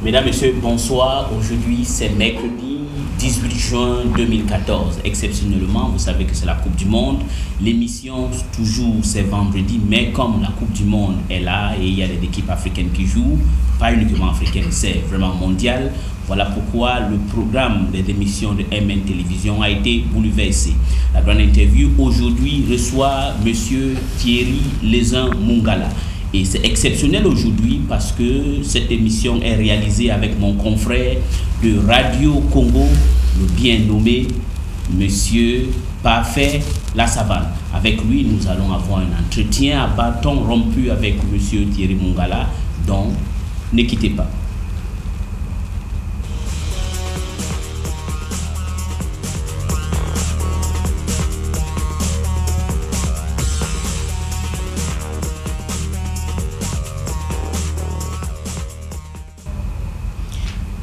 Mesdames, Messieurs, bonsoir. Aujourd'hui, c'est mercredi 18 juin 2014. Exceptionnellement, vous savez que c'est la Coupe du Monde. L'émission, toujours, c'est vendredi, mais comme la Coupe du Monde est là et il y a des équipes africaines qui jouent, pas uniquement africaines, c'est vraiment mondial. Voilà pourquoi le programme des émissions de MN Télévision a été bouleversé. La grande interview aujourd'hui reçoit M. Thierry Lézin Mungala. Et c'est exceptionnel aujourd'hui parce que cette émission est réalisée avec mon confrère de Radio Congo, le bien nommé Monsieur Parfait La Savane. Avec lui, nous allons avoir un entretien à bâton rompu avec Monsieur Thierry Mungala. Donc, ne quittez pas.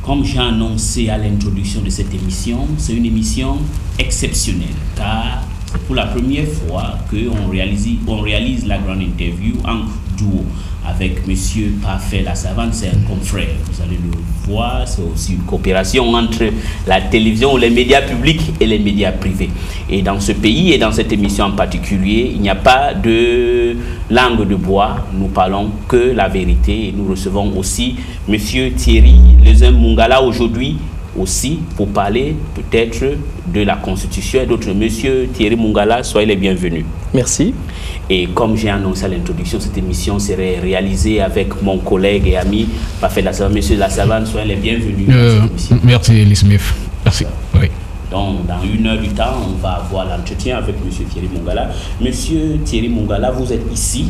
Comme j'ai annoncé à l'introduction de cette émission, c'est une émission exceptionnelle car c'est pour la première fois qu'on réalise la grande interview en duo avec M. Parfait La Savane, c'est un confrère. Vous allez le voir, c'est aussi une coopération entre la télévision ou les médias publics et les médias privés. Et dans ce pays et dans cette émission en particulier, il n'y a pas de langue de bois, nous parlons que la vérité et nous recevons aussi M. Thierry Lézin Mungala aujourd'hui aussi pour parler peut-être de la Constitution et d'autres. Monsieur Thierry Mungala, soyez les bienvenus. Merci. Et comme j'ai annoncé à l'introduction, cette émission serait réalisée avec mon collègue et ami Parfait La Savane. Monsieur La Savane, soyez les bienvenus. Merci, Elismith. Merci. Oui. Donc, dans 1 heure du temps, on va avoir l'entretien avec Monsieur Thierry Mungala. Monsieur Thierry Mungala, vous êtes ici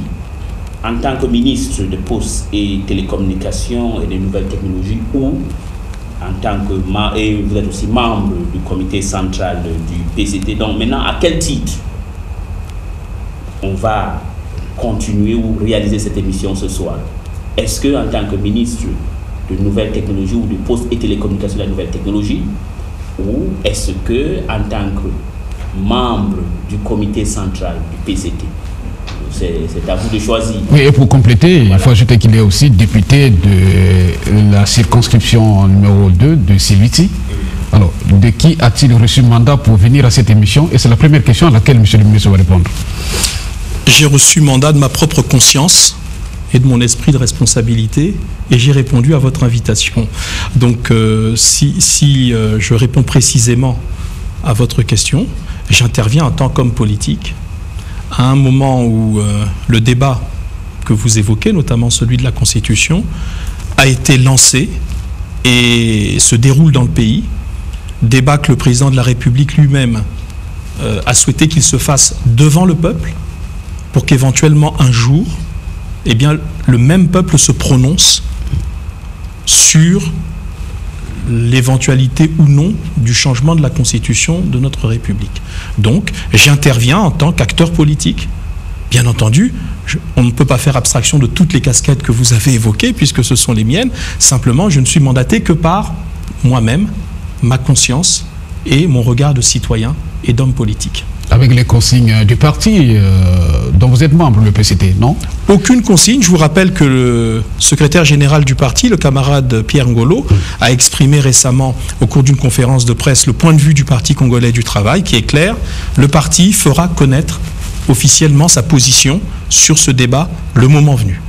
en tant que ministre des Postes et Télécommunications et des Nouvelles Technologies ou en tant que et vous êtes aussi membre du comité central du PCT. Donc maintenant, à quel titre on va continuer ou réaliser cette émission ce soir? Est-ce que en tant que ministre de Nouvelles Technologies ou de Postes et Télécommunications de la Nouvelle Technologie, ou est-ce que en tant que membre du comité central du PCT? C'est à vous de choisir. Oui, et pour compléter, voilà. Il faut ajouter qu'il est aussi député de la circonscription numéro 2 de Silviti. Alors, de qui a-t-il reçu mandat pour venir à cette émission? Et c'est la première question à laquelle M. le ministre va répondre. J'ai reçu mandat de ma propre conscience et de mon esprit de responsabilité et j'ai répondu à votre invitation. Donc, si je réponds précisément à votre question, j'interviens en tant qu'homme politique à un moment où le débat que vous évoquez, notamment celui de la Constitution, a été lancé et se déroule dans le pays. Débat que le président de la République lui-même a souhaité qu'il se fasse devant le peuple pour qu'éventuellement un jour, eh bien, le même peuple se prononce sur l'éventualité ou non du changement de la Constitution de notre République. Donc, j'interviens en tant qu'acteur politique. Bien entendu, on ne peut pas faire abstraction de toutes les casquettes que vous avez évoquées, puisque ce sont les miennes. Simplement, je ne suis mandaté que par moi-même, ma conscience et mon regard de citoyen et d'homme politique. Avec les consignes du parti dont vous êtes membre, le PCT, non? Aucune consigne. Je vous rappelle que le secrétaire général du parti, le camarade Pierre Ngolo, a exprimé récemment, au cours d'une conférence de presse, le point de vue du Parti congolais du travail, qui est clair. Le parti fera connaître officiellement sa position sur ce débat le moment venu.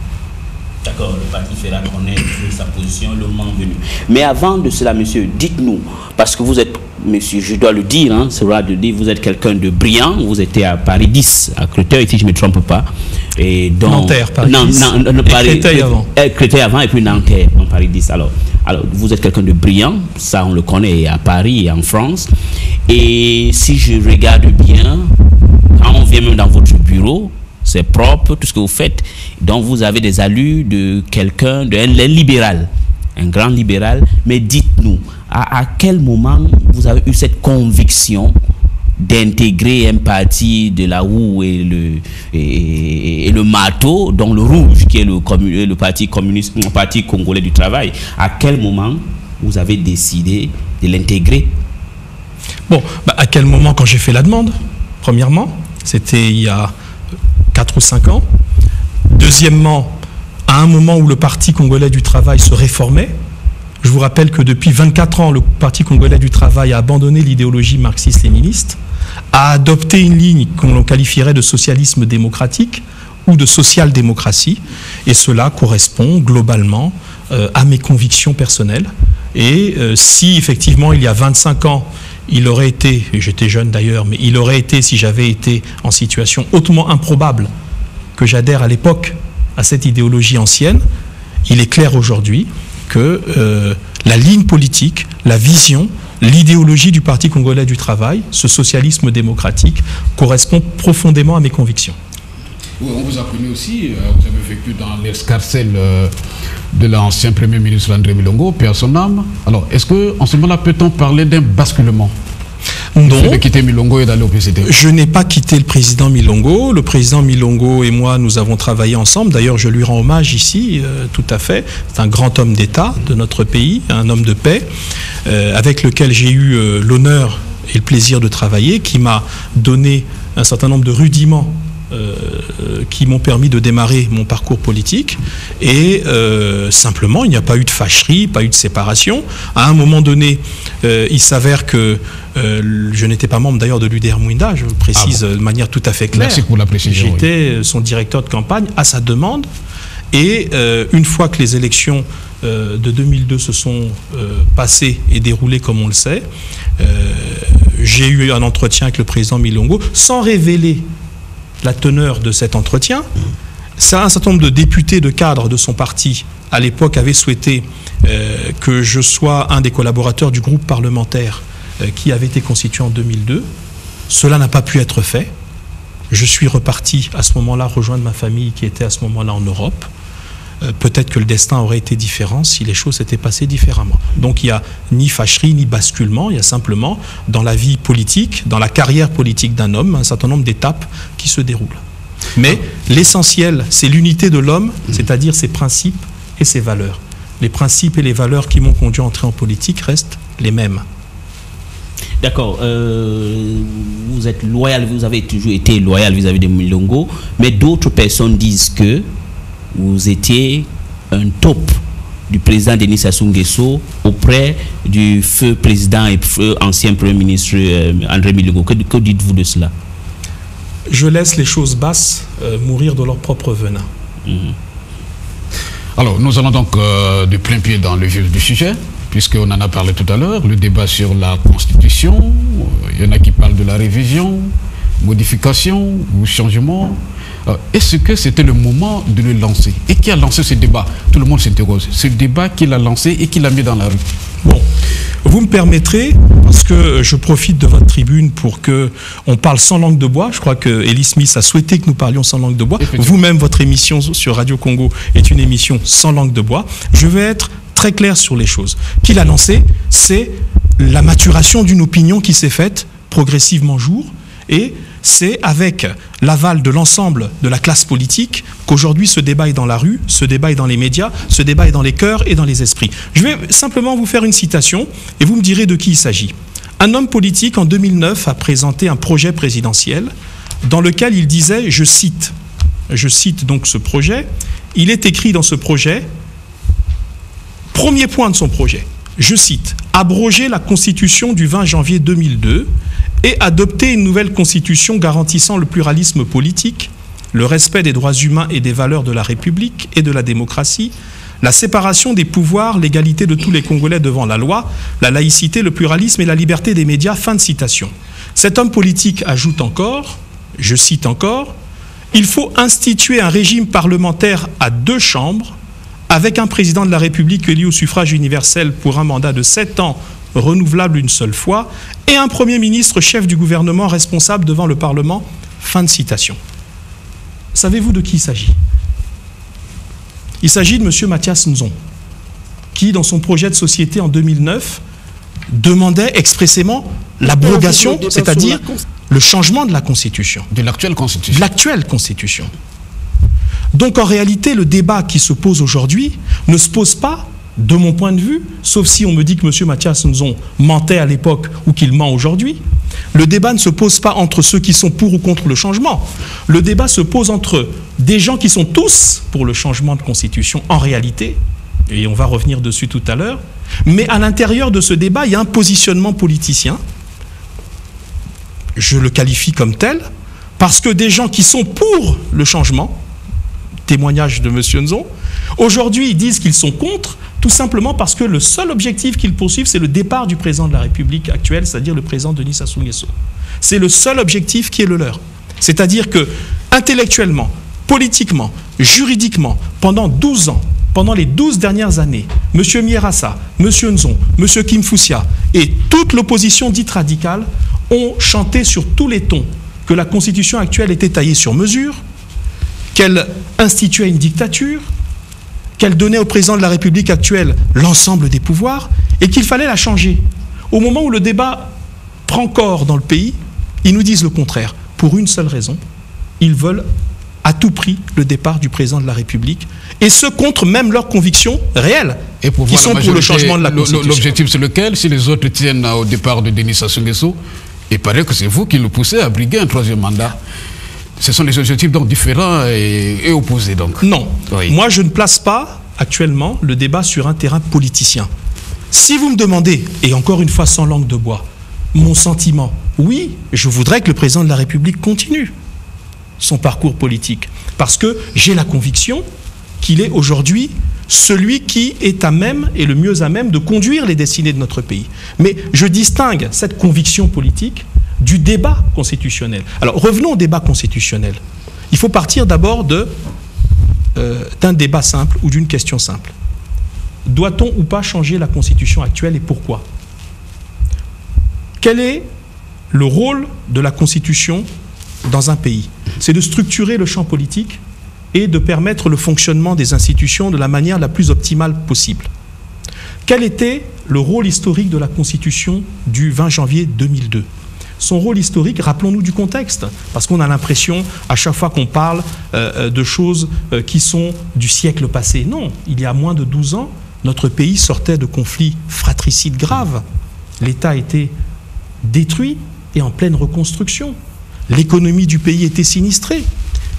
D'accord, le parti fera connaître sa position le moment venu. Mais avant de cela, monsieur, dites-nous, parce que vous êtes, monsieur, je dois le dire, hein, c'est vrai de dire, vous êtes quelqu'un de brillant, vous étiez à Paris 10, à Créteil, si je ne me trompe pas. Et donc, Nanterre, Paris 10. Créteil avant. Créteil avant et puis Nanterre, en Paris 10. Alors, vous êtes quelqu'un de brillant, ça on le connaît à Paris et en France. Et si je regarde bien, quand on vient même dans votre bureau, c'est propre, tout ce que vous faites. Donc, vous avez des allures de quelqu'un, d'un libéral, un grand libéral. Mais dites-nous, à quel moment vous avez eu cette conviction d'intégrer un parti de la roue et le marteau, dont le rouge, qui est le parti communiste, le parti congolais du travail? À quel moment vous avez décidé de l'intégrer? Bon, à quel moment? Quand j'ai fait la demande, premièrement, c'était il y a 4 ou 5 ans. Deuxièmement, à un moment où le Parti congolais du travail se réformait, vous rappelle que depuis 24 ans, le Parti congolais du travail a abandonné l'idéologie marxiste-léniniste, a adopté une ligne qu'on qualifierait de socialisme démocratique ou de social-démocratie, et cela correspond globalement à mes convictions personnelles. Et si effectivement il y a 25 ans, il aurait été, et j'étais jeune d'ailleurs, mais il aurait été, si j'avais été en situation hautement improbable, que j'adhère à l'époque à cette idéologie ancienne, il est clair aujourd'hui que la ligne politique, la vision, l'idéologie du Parti congolais du travail, ce socialisme démocratique, correspond profondément à mes convictions. Oui, on vous a connu aussi, vous avez vécu dans l'escarcelle de l'ancien Premier ministre André Milongo, paix à son âme. Alors, est-ce qu'en ce moment-là, peut-on parler d'un basculement? Non. Le fait de quitter Milongo et d'aller au PCT? Je n'ai pas quitté le président Milongo. Le président Milongo et moi, nous avons travaillé ensemble. D'ailleurs, je lui rends hommage ici, tout à fait. C'est un grand homme d'État de notre pays, un homme de paix, avec lequel j'ai eu l'honneur et le plaisir de travailler, qui m'a donné un certain nombre de rudiments qui m'ont permis de démarrer mon parcours politique. Et simplement, il n'y a pas eu de fâcherie, pas eu de séparation. À un moment donné, il s'avère que je n'étais pas membre d'ailleurs de l'UDR Mouinda, je le précise de manière tout à fait claire. Merci pour la précision. J'étais son directeur de campagne à sa demande. Et une fois que les élections de 2002 se sont passées et déroulées comme on le sait, j'ai eu un entretien avec le président Milongo sans révéler la teneur de cet entretien. Un certain nombre de députés de cadres de son parti, à l'époque, avaient souhaité que je sois un des collaborateurs du groupe parlementaire qui avait été constitué en 2002. Cela n'a pas pu être fait. Je suis reparti à ce moment-là rejoindre ma famille qui était à ce moment-là en Europe. Peut-être que le destin aurait été différent si les choses s'étaient passées différemment. Donc il n'y a ni fâcherie, ni basculement, il y a simplement dans la vie politique, dans la carrière politique d'un homme, un certain nombre d'étapes qui se déroulent. Mais l'essentiel, c'est l'unité de l'homme, c'est-à-dire ses principes et ses valeurs. Les principes et les valeurs qui m'ont conduit à entrer en politique restent les mêmes. D'accord. Vous êtes loyal, vous avez toujours été loyal vis-à-vis de Milongo, mais d'autres personnes disent que vous étiez un top du président Denis Sassou Nguesso auprès du feu président et feu ancien Premier ministre André Milongo. Que dites-vous de cela? Je laisse les choses basses mourir de leur propre venin. Alors, nous allons donc de plein pied dans le vif du sujet, puisqu'on en a parlé tout à l'heure, le débat sur la Constitution. Il y en a qui parlent de la révision, modification ou changement. Est-ce que c'était le moment de le lancer? Et qui a lancé ce débat? Tout le monde s'interroge. Ce débat qu'il a lancé et qu'il a mis dans la rue. Bon, vous me permettrez, parce que je profite de votre tribune pour qu'on parle sans langue de bois. Je crois que Elie Smith a souhaité que nous parlions sans langue de bois. Vous-même, votre émission sur Radio Congo est une émission sans langue de bois. Je vais être très clair sur les choses. Qu'il a lancé, c'est la maturation d'une opinion qui s'est faite progressivement jour, et c'est avec l'aval de l'ensemble de la classe politique qu'aujourd'hui ce débat est dans la rue, ce débat est dans les médias, ce débat est dans les cœurs et dans les esprits. Je vais simplement vous faire une citation et vous me direz de qui il s'agit. Un homme politique en 2009 a présenté un projet présidentiel dans lequel il disait, je cite donc ce projet, il est écrit dans ce projet, premier point de son projet, je cite, abroger la Constitution du 20 janvier 2002 et adopter une nouvelle Constitution garantissant le pluralisme politique, le respect des droits humains et des valeurs de la République et de la démocratie, la séparation des pouvoirs, l'égalité de tous les Congolais devant la loi, la laïcité, le pluralisme et la liberté des médias. Fin de citation. Cet homme politique ajoute encore, je cite encore, « Il faut instituer un régime parlementaire à 2 chambres avec un président de la République élu au suffrage universel pour un mandat de 7 ans renouvelable une seule fois, et un Premier ministre chef du gouvernement responsable devant le Parlement. » Fin de citation. Savez-vous de qui il s'agit? Il s'agit de M. Mathias Nzon, qui, dans son projet de société en 2009, demandait expressément l'abrogation, c'est-à-dire le changement de la Constitution. De l'actuelle Constitution. De l'actuelle Constitution. Donc en réalité, le débat qui se pose aujourd'hui ne se pose pas, de mon point de vue, sauf si on me dit que M. Mathias Nzon mentait à l'époque ou qu'il ment aujourd'hui, le débat ne se pose pas entre ceux qui sont pour ou contre le changement. Le débat se pose entre des gens qui sont tous pour le changement de constitution en réalité, et on va revenir dessus tout à l'heure, Mais à l'intérieur de ce débat, il y a un positionnement politicien, je le qualifie comme tel, parce que des gens qui sont pour le changement, témoignage de M. Nzon, aujourd'hui ils disent qu'ils sont contre, tout simplement parce que le seul objectif qu'ils poursuivent, c'est le départ du président de la République actuelle, c'est-à-dire le président Denis Sassou Nguesso. C'est le seul objectif qui est le leur. C'est-à-dire que, intellectuellement, politiquement, juridiquement, pendant 12 ans, pendant les 12 dernières années, M. Mierassa, M. Nzon, M. Kim Foussia et toute l'opposition dite radicale ont chanté sur tous les tons que la Constitution actuelle était taillée sur mesure, qu'elle instituait une dictature, qu'elle donnait au président de la République actuelle l'ensemble des pouvoirs et qu'il fallait la changer. Au moment où le débat prend corps dans le pays, ils nous disent le contraire. Pour une seule raison, ils veulent à tout prix le départ du président de la République, et ce contre même leurs convictions réelles, et pour qui sont pour le changement de la Constitution. L'objectif c'est lequel? Si les autres tiennent au départ de Denis Sassou Nguesso, il paraît que c'est vous qui le poussez à briguer un troisième mandat. Ce sont des objectifs donc différents et opposés donc. Non, oui. Moi je ne place pas actuellement le débat sur un terrain politicien. Si vous me demandez, et encore une fois sans langue de bois, mon sentiment, oui, je voudrais que le président de la République continue son parcours politique, parce que j'ai la conviction qu'il est aujourd'hui celui qui est à même et le mieux à même de conduire les destinées de notre pays. Mais je distingue cette conviction politique du débat constitutionnel. Alors revenons au débat constitutionnel. Il faut partir d'abord d'un débat simple ou d'une question simple. Doit-on ou pas changer la Constitution actuelle et pourquoi? Quel est le rôle de la Constitution dans un pays? C'est de structurer le champ politique et de permettre le fonctionnement des institutions de la manière la plus optimale possible. Quel était le rôle historique de la Constitution du 20 janvier 2002? Son rôle historique, rappelons-nous du contexte, parce qu'on a l'impression, à chaque fois qu'on parle de choses qui sont du siècle passé. Non, il y a moins de 12 ans, notre pays sortait de conflits fratricides graves. L'État était détruit et en pleine reconstruction. L'économie du pays était sinistrée.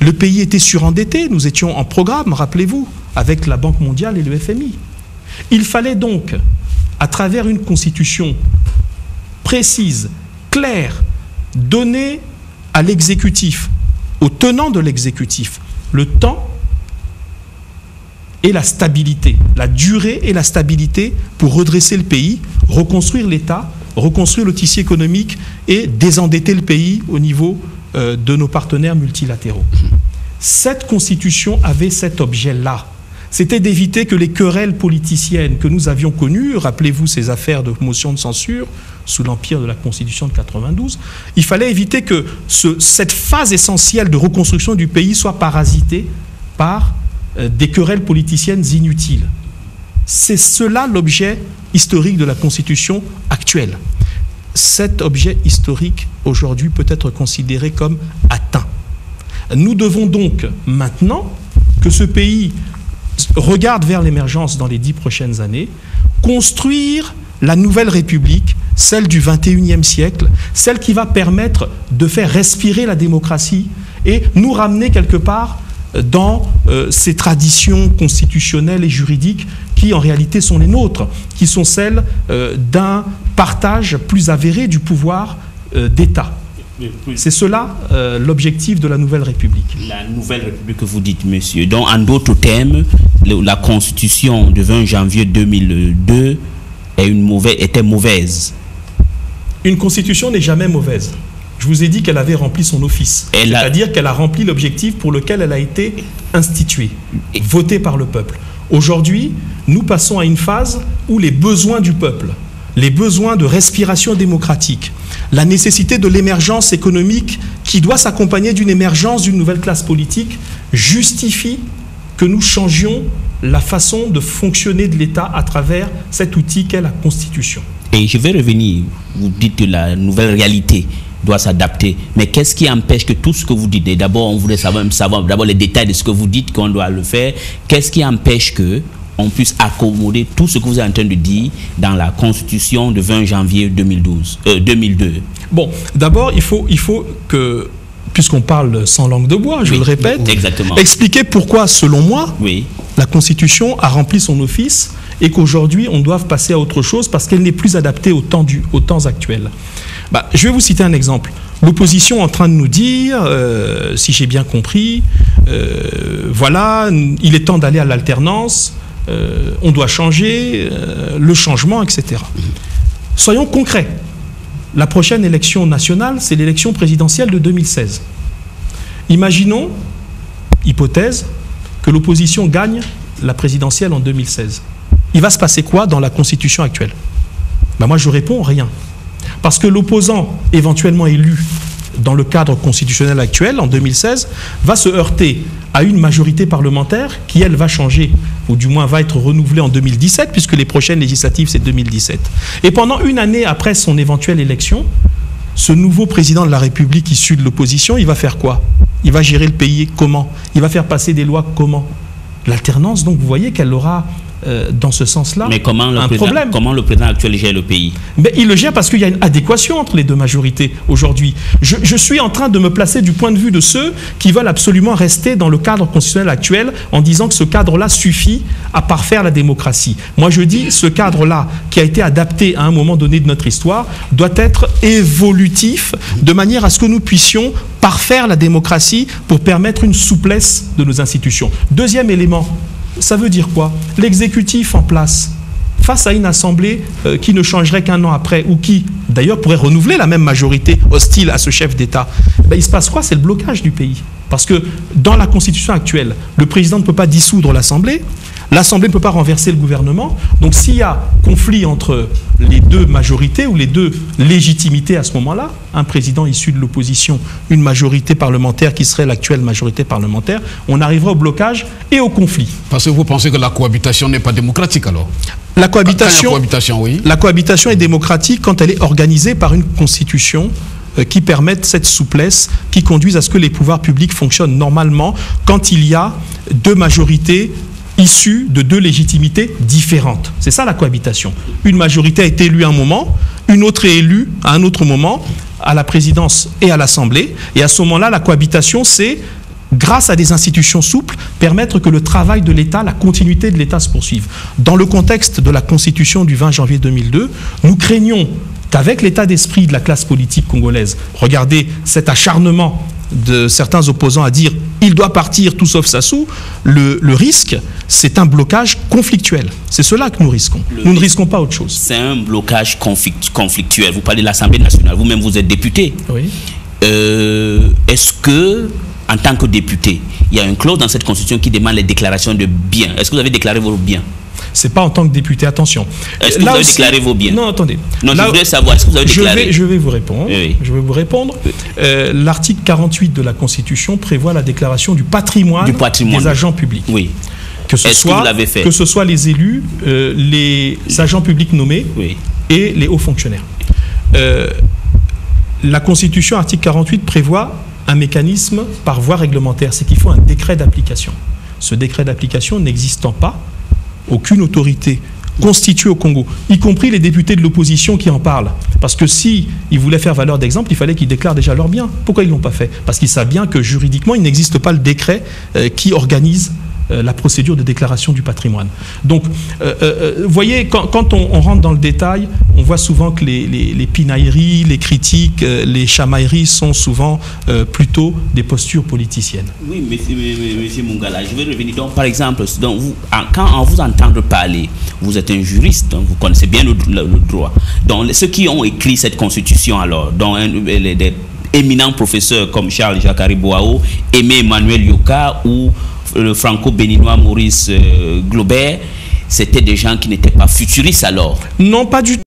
Le pays était surendetté. Nous étions en programme, rappelez-vous, avec la Banque mondiale et le FMI. Il fallait donc, à travers une constitution précise, claire, donner à l'exécutif, aux tenants de l'exécutif, le temps et la stabilité, la durée et la stabilité pour redresser le pays, reconstruire l'État, reconstruire le tissu économique et désendetter le pays au niveau de nos partenaires multilatéraux. Cette constitution avait cet objet-là. C'était d'éviter que les querelles politiciennes que nous avions connues, rappelez-vous ces affaires de motion de censure sous l'empire de la Constitution de 92, il fallait éviter que cette phase essentielle de reconstruction du pays soit parasitée par des querelles politiciennes inutiles. C'est cela l'objet historique de la Constitution actuelle. Cet objet historique, aujourd'hui, peut être considéré comme atteint. Nous devons donc, maintenant, que ce pays regarde vers l'émergence dans les 10 prochaines années, construire la nouvelle République, celle du 21e siècle, celle qui va permettre de faire respirer la démocratie et nous ramener quelque part dans ces traditions constitutionnelles et juridiques qui en réalité sont les nôtres, qui sont celles d'un partage plus avéré du pouvoir d'État. C'est cela l'objectif de la Nouvelle République. La Nouvelle République que vous dites, monsieur. Donc, en d'autres termes, la Constitution de 20 janvier 2002 était mauvaise. Une Constitution n'est jamais mauvaise. Je vous ai dit qu'elle avait rempli son office. C'est-à-dire qu'elle a rempli l'objectif pour lequel elle a été instituée, votée par le peuple. Aujourd'hui, nous passons à une phase où les besoins du peuple, les besoins de respiration démocratique, la nécessité de l'émergence économique qui doit s'accompagner d'une émergence d'une nouvelle classe politique justifie que nous changions la façon de fonctionner de l'État à travers cet outil qu'est la Constitution. Et je vais revenir, vous dites que la nouvelle réalité doit s'adapter, mais qu'est-ce qui empêche que tout ce que vous dites, et d'abord on voulait savoir d'abord les détails de ce que vous dites qu'on doit le faire, qu'est-ce qui empêche que on puisse accommoder tout ce que vous êtes en train de dire dans la Constitution de 20 janvier 2002. Bon, d'abord, il faut que, puisqu'on parle sans langue de bois, je le répète, exactement, expliquer pourquoi, selon moi, oui, la Constitution a rempli son office et qu'aujourd'hui, on doit passer à autre chose parce qu'elle n'est plus adaptée aux temps actuels. Je vais vous citer un exemple. L'opposition est en train de nous dire, si j'ai bien compris, voilà, il est temps d'aller à l'alternance, on doit changer, le changement, etc. Soyons concrets. La prochaine élection nationale, c'est l'élection présidentielle de 2016. Imaginons, hypothèse, que l'opposition gagne la présidentielle en 2016. Il va se passer quoi dans la Constitution actuelle? Moi, je réponds rien. Parce que l'opposant éventuellement élu dans le cadre constitutionnel actuel, en 2016, va se heurter à une majorité parlementaire qui, elle, va changer, ou du moins va être renouvelée en 2017, puisque les prochaines législatives, c'est 2017. Et pendant une année après son éventuelle élection, ce nouveau président de la République issu de l'opposition, il va faire quoi? Il va gérer le pays comment? Il va faire passer des lois comment? L'alternance, donc, vous voyez qu'elle aura... dans ce sens-là, mais comment le président actuel gère le pays? Il le gère parce qu'il y a une adéquation entre les deux majorités aujourd'hui. Je suis en train de me placer du point de vue de ceux qui veulent absolument rester dans le cadre constitutionnel actuel en disant que ce cadre-là suffit à parfaire la démocratie. Moi, je dis ce cadre-là, qui a été adapté à un moment donné de notre histoire, doit être évolutif de manière à ce que nous puissions parfaire la démocratie pour permettre une souplesse de nos institutions. Deuxième élément, ça veut dire quoi? L'exécutif en place, face à une assemblée qui ne changerait qu'un an après, ou qui, d'ailleurs, pourrait renouveler la même majorité hostile à ce chef d'État, il se passe quoi? C'est le blocage du pays. Parce que dans la Constitution actuelle, le président ne peut pas dissoudre l'Assemblée, l'Assemblée ne peut pas renverser le gouvernement. Donc s'il y a conflit entre les deux majorités ou les deux légitimités à ce moment-là, un président issu de l'opposition, une majorité parlementaire qui serait l'actuelle majorité parlementaire, on arrivera au blocage et au conflit. Parce que vous pensez que la cohabitation n'est pas démocratique alors? La cohabitation, oui. La cohabitation est démocratique quand elle est organisée par une constitution qui permette cette souplesse, qui conduise à ce que les pouvoirs publics fonctionnent normalement quand il y a deux majorités issues de deux légitimités différentes. C'est ça la cohabitation. Une majorité a été élue à un moment, une autre est élue à un autre moment, à la présidence et à l'Assemblée. Et à ce moment-là, la cohabitation, c'est, grâce à des institutions souples, permettre que le travail de l'État, la continuité de l'État se poursuive. Dans le contexte de la Constitution du 20 janvier 2002, nous craignons qu'avec l'état d'esprit de la classe politique congolaise, regardez cet acharnement de certains opposants à dire « il doit partir tout sauf Sassou », le risque, c'est un blocage conflictuel. C'est cela que nous risquons. Nous ne risquons pas autre chose. C'est un blocage conflictuel. Vous parlez de l'Assemblée nationale, vous-même vous êtes député. Oui. Est-ce que, en tant que député, il y a une clause dans cette constitution qui demande les déclarations de biens? Est-ce que vous avez déclaré vos biens? C'est pas en tant que député, attention. Est-ce que vous avez déclaré vos biens? Non, attendez. Non, je voudrais savoir, est-ce que vous avez déclaré? Je vais vous répondre. Oui. Je vais vous répondre. L'article 48 de la Constitution prévoit la déclaration du patrimoine des agents publics. Oui. Que ce soit les élus, les agents publics nommés et les hauts fonctionnaires. La Constitution, article 48, prévoit un mécanisme par voie réglementaire. C'est qu'il faut un décret d'application. Ce décret d'application n'existant pas, aucune autorité constituée au Congo, y compris les députés de l'opposition qui en parlent. Parce que s'ils voulaient faire valeur d'exemple, il fallait qu'ils déclarent déjà leurs biens. Pourquoi ils ne l'ont pas fait? Parce qu'ils savent bien que juridiquement, il n'existe pas le décret qui organise la procédure de déclaration du patrimoine. Donc, vous voyez, quand on rentre dans le détail, on voit souvent que les pinailleries, les critiques, les chamailleries sont souvent plutôt des postures politiciennes. Oui, monsieur Mungala, je vais revenir. Donc, par exemple, donc quand on vous entend parler, vous êtes un juriste, donc vous connaissez bien le droit. Donc, ceux qui ont écrit cette constitution, alors, dont des éminents professeurs comme Charles-Jacques Ariboao, Aimé Emmanuel Yoka ou le franco-béninois Maurice Globert, c'était des gens qui n'étaient pas futuristes alors? Non, pas du tout.